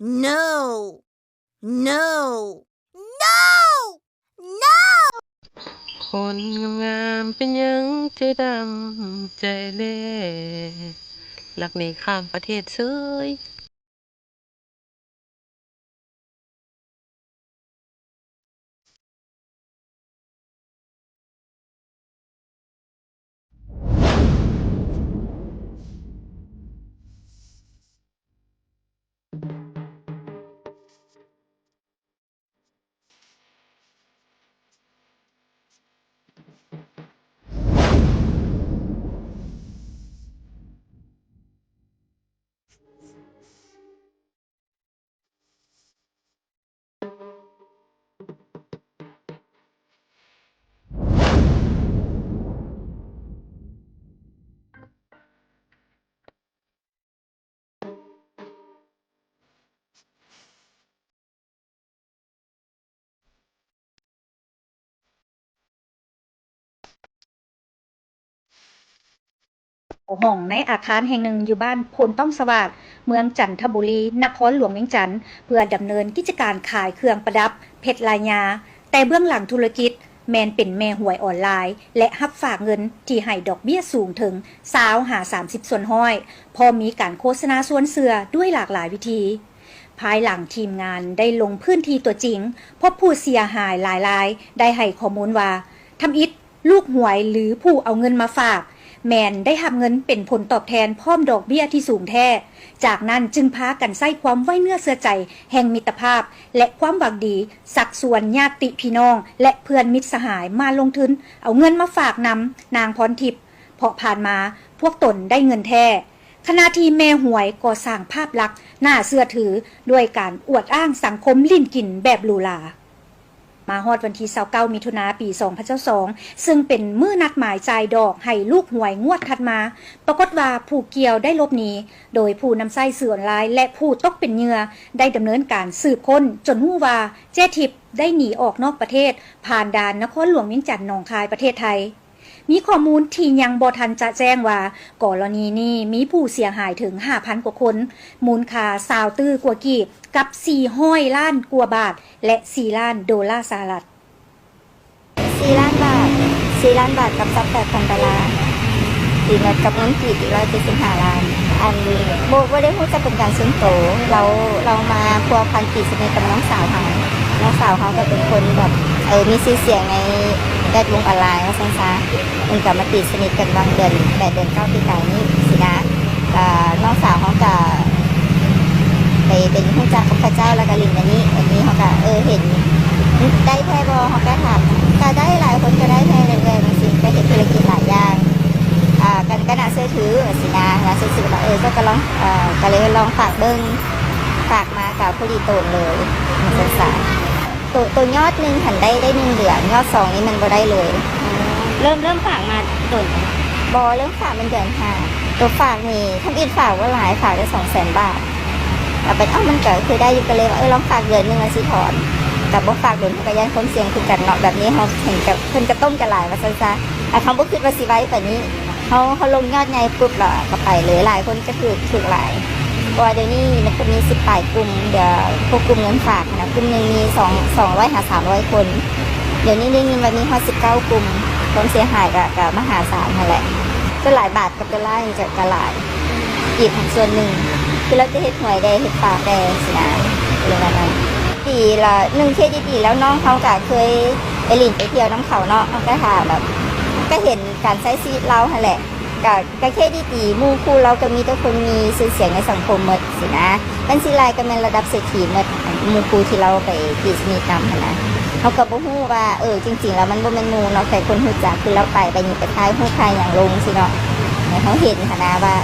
No, no, no, no! คนงามเป็นยังใจดำใจเล่หลักหนีข้ามประเทศเซ้ยห้องในอาคารแห่งหนึ่งอยู่บ้านพลต้องสวัสดิ์เมืองจันทบุรีนครหลวงเวียงจันทน์เพื่อดำเนินกิจการขายเครื่องประดับเพชรลายญาแต่เบื้องหลังธุรกิจแมนเป็นแม่หวยออนไลน์และรับฝากเงินที่ให้ดอกเบี้ยสูงถึง20-30ส่วนห้อยพอมีการโฆษณาส่วนเสือด้วยหลากหลายวิธีภายหลังทีมงานได้ลงพื้นที่ตัวจริงพบผู้เสียหายหลายรายได้ให้ข้อมูลว่าทำอิฐลูกหวยหรือผู้เอาเงินมาฝากแมนได้หับเงินเป็นผลตอบแทนพร้อมดอกเบี้ยที่สูงแท้จากนั้นจึงพากันใส่ความไว้เนื้อเสื้อใจแห่งมิตรภาพและความหวังดีสักส่วนญาติพี่น้องและเพื่อนมิตรสหายมาลงทุนเอาเงินมาฝากนำนางพรทิพย์เพราะผ่านมาพวกตนได้เงินแท้ขณะที่แม่หวยก็สร้างภาพลักษณ์น่าเชื่อถือด้วยการอวดอ้างสังคมลิ้นกิ่นแบบหรูหรามาฮอดวันที่29มิถุนายนปี2022ซึ่งเป็นมื้อนัดหมายจ่ายดอกให้ลูกหวยงวดถัดมาปรากฏว่าผู้เกี่ยวได้หลบหนีโดยผู้นำไส้สื่อออนไลน์และผู้ตกเป็นเหยื่อได้ดำเนินการสืบค้นจนรู้ว่าเจ๊ทิพย์ได้หนีออกนอกประเทศผ่านด่านนครหลวงเวียงจันทน์หนองคายประเทศไทยมีข้อมูลที่ยังบ่ทันจะแจ้งว่ากรณีนี้มีผู้เสียหายถึง 5,000 กว่าคนมูลค่า20ตื้อกว่ากีบกับ400ล้านกว่าบาทและ4ล้านดอลลาร์สหรัฐ4 ล้านบาท4 ล้านบาทกับซับ8,000 ดอลลาร์ตีเงินกับเงินกีบอีก175 ล้านอันโบว่าได้พูดจะเป็นการซื้อโตเรามาพัวพันตีสนิทกับน้องสาวเขาก็เป็นคนแบบมีชื่อเสียงในแวดวงออนไลน์ว่าซั่นซะมันก็มาตีสนิทกันบางเดือน8 เดือน 9 ปีกายนี้สินะน้องสาวเขาก็ไปเป็นผู้จ้างของพระเจ้าแล้วก็ลินอันนี้เขาก็เห็นได้แค่บอเขาก็ถามก็ได้หลายคนก็ได้แค่เรื่อยๆบางสิ่งก็เห็นธุรกิจหลายอย่างกันก็น่าเชื่อถือสินะน่าเชื่อถือว่าก็ลองก็เลยลองฝากเบิ้งฝากมากับผู้ดีโตนเลยมันศึกษาตัวยอดหนึ่งหันได้1 เดือนยอด2นี่มันบ่ได้เลยเริ่มฝากมาต้นบอเริ่มฝากมันเดือน5ตัวฝากนี่ทำอินฝากว่าหลายฝากได้200,000 บาทแต่เป็นมันก็คือได้อยู่กันเลยว่าลองฝากเดือนนึงแล้วสิถอนกับบ่ฝากโดนก็ยันความเสี่ยงคือกันเนาะแบบนี้เขาเห็นกับเพิ่นกระต้มกระหลายว่าซั่นซะเขาบ่คิดว่าสิไว้ปานนี้เขาลงยอดใหญ่ปุ๊บแล้วก็ไปเลยหลายคนก็คือถูกหลายเพราะว่าเดี๋ยวนี้มันก็มี10 ปลายกลุ่มเดี๋ยวพวกกลุ่มเงินฝากนะกลุ่มนึงมี200 หา 300 คนเดี๋ยวนี้ได้ยินว่ามีฮอด19 กลุ่มความเสียหายก็มหาศาลนั่นแหละก็หลายบาทกับดอลลาร์จะกระหลายอีกส่วนหนึ่งคือเราจะเฮ็ดหวยได้เฮ็ดฝากได้สินะเรื่องนั้นปีละ1เครดิตดีแล้วน้องเขาก็เคยไปลินไปเที่ยวน้ำเขาเนาะเขาก็ถามแบบก็เห็นการใช้ชีวิตเราหั่นแหละก็เครดิตดีหมู่คู่เราก็มีแต่คนมีชื่อเสียงในสังคมหมดสินะบัญชีรายก็แม่นระดับเศรษฐีหมดหมู่คู่ที่เราไปติดมีตามหั่นนะเขาก็บ่ฮู้ว่าจริงๆแล้วมันบ่แม่นหมู่เนาะแต่คนรู้จักคือเราไปนี่ไปทายฮู้ใครอย่างลงสิเนาะเขาเห็นหั่นนะว่า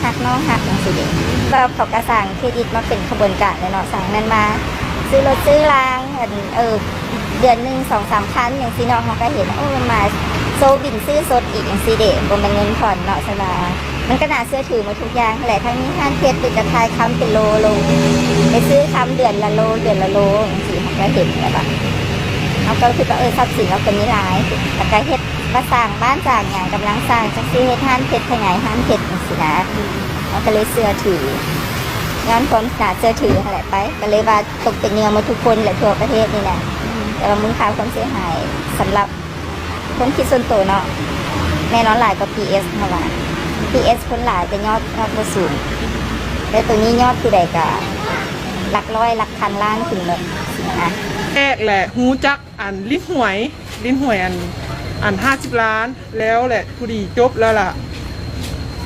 ฮักน้องฮักจังซี่เด้เราเขาก็สร้างเครดิตมาเป็นขบวนการเนาะสร้างนั้นมาซื้อรถซื้อรางเดือนนึง 2-3 ครั้งอย่างซี่เนาะเขาก็เห็นมันมาโซบินซื้อสดอีกอย่างซี่เด้บ่แม่นเงินผ่อนเนาะใช่มั้ยมันก็น่าเชื่อถือมาทุกอย่างแหละทั้งนี้ห้างเพชรหรือจะทายค้ำเป็นโลลงไปซื้อค้ำเดือนละโลจังซี่เขาก็เห็นแล้วว่าเขาก็คือว่าทรัพย์สินเราก็มีหลายแต่ก็เฮ็ดมาสร้างบ้านสร้างหยังกำลังสร้างจังซี่เฮ็ดห้างเพชรขยายห้างเพชรจังซี่นะเขาก็เลยเชื่อถือ ย้อนความน่าเชื่อถืออะไรไปก็เลยว่าตกเป็นเหยื่อหมาทุกคนและทั่วประเทศนี่แหละแต่ว่ามูลค่าความเสียหายสำหรับคนคิดส่วนตัวเนาะแน่นอนหลายกว่า PS เพราะว่า PS คนหลายแต่ยอดบ่สูงแต่ตัวนี้ยอดคือใดก็หลักร้อยหลักพันล้านถึงหมดนะ แรกแหละฮู้จักอันลิ้นหวยอัน50 ล้านแล้วแหละผู้ดีจบแล้วล่ะ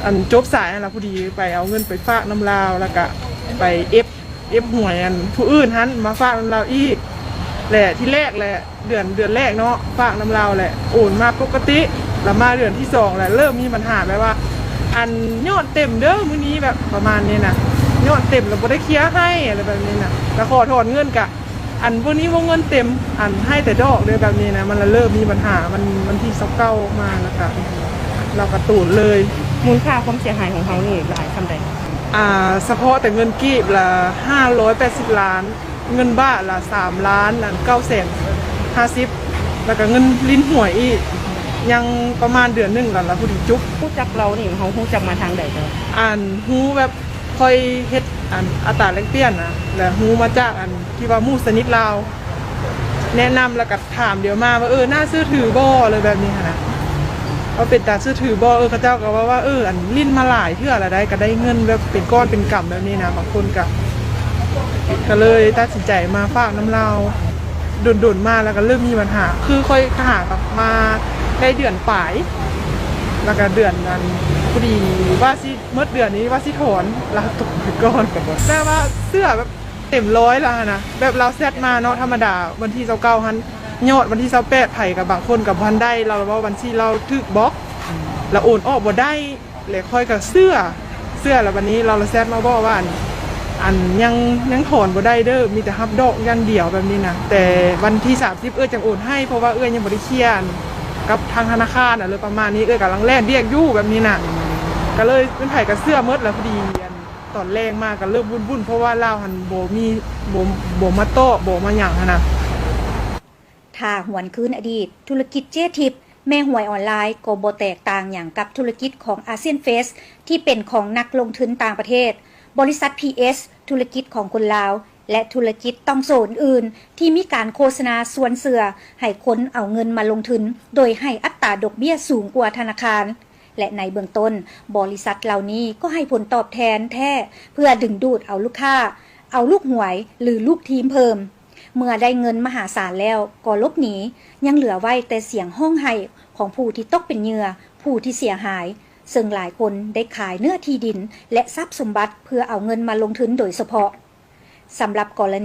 อันจบสายนั่นล่ะผู้ดีไปเอาเงินไปฝากน้ำลาวแล้วก็ไปเอฟหวยอันผู้อื่นหันมาฝากน้ำลาวอีกแหละที่แรกแหละเดือนแรกเนาะฝากน้ำลาวแหละโอนมาปกติแล้วมาเดือนที่2แหละเริ่มมีปัญหาแบบว่า อันยอดเต็มเด้อมื้อนี้แบบประมาณนี้นะยอดเต็มแล้วบ่ได้เคลียร์ให้อะไรแบบนี้นะแล้วขอถอนเงินกะอันพวกนี้ว่าเงินเต็มอันให้แต่ดอกเลยแบบนี้นะมันเริ่มมีปัญหามันที่29มาแล้วก็เรากระตูนเลย มูลค่าความเสียหายของเขานี่หลายคำใด เฉพาะแต่เงินกีบละ580 ล้านเงินบาทละ3ล้าน950,000แล้วก็เงินลิ้นหวยอีกยังประมาณเดือนหนึงแล้วล่ะผู้ดีจุ๊บ ผู้จักเรานี่เขาผู้จักมาทางใดเด้อ อ่านฮู้แบบคอยเฮ็ดอัตราแลกเปลี่ยนนะแล้วฮู้มาจากอันที่ว่าหมู่สนิทลาวแนะนำแล้วก็ถามเดี๋ยวมาว่าน่าซื้อถือบ่เลยแบบนี้ค่ะนะว่าเป็นตาซื้อถือบ่เขาเจ้าก็ว่าอันลิ้นมาหลายเทื่อละได้ก็ได้เงินแบบเป็นก้อนเป็นกำแบบนี้นะบางคนก็เลยตัดสินใจมาฝากน้ำลาวดุนๆมาแล้วก็เริ่มมีปัญหาคือค่อยหากลับมาได้เดือนปลายแล้วก็เดือนนั้นพอดีว่าสิเมื่อเดือนนี้ว่าสิถอนลาตกไปก่อนแต่ว่าเสื้อแบบเต็มร้อยแล้วนะแบบเราเซตมาเนาะธรรมดาวันที่29ฮันยอดวันที่28ไผ่กับบางคนกับพันได้เราว่าวันที่เราถึกบล็อกเราโอนออกบ่ได้เลยค่อยกับเสื้อแล้ววันนี้เราเซตมาบอกว่าอันยังถอนบ่ได้เด้อมีแต่ฮับดอกอย่างเดียวแบบนี้นะแต่วันที่30จังโอนให้เพราะว่ายังบ่ได้เคลียร์กับทางธนาคารเลยประมาณนี้กำลังแล่นเรียกยู่แบบนี้น่ะก็เลยเป็นไผ่กับเสื้อมดแล้วพอดีตอนแรงมากก็เริ่มวุ่นเพราะว่าลาวหันโบมีโบมาโต้โบมาหยั่งนะ ถ้าหวนคืนอดีตธุรกิจเจ๊ทิพย์แม่หวยออนไลน์ก็บ่แตกต่างอย่างกับธุรกิจของอาเซียนเฟสที่เป็นของนักลงทุนต่างประเทศบริษัท PS ธุรกิจของคนลาวและธุรกิจต้องโซนอื่นที่มีการโฆษณาส่วนเสือให้คนเอาเงินมาลงทุนโดยให้อัตราดอกเบี้ยสูงกว่าธนาคารและในเบื้องต้นบริษัทเหล่านี้ก็ให้ผลตอบแทนแท้เพื่อดึงดูดเอาลูกค้าเอาลูกหวยหรือลูกทีมเพิ่มเมื่อได้เงินมหาศาลแล้วก็ลบหนียังเหลือไว้แต่เสียงห้องไห้ของผู้ที่ตกเป็นเหยื่อผู้ที่เสียหายซึ่งหลายคนได้ขายเนื้อที่ดินและทรัพย์สมบัติเพื่อเอาเงินมาลงทุนโดยเฉพาะสำหรับกร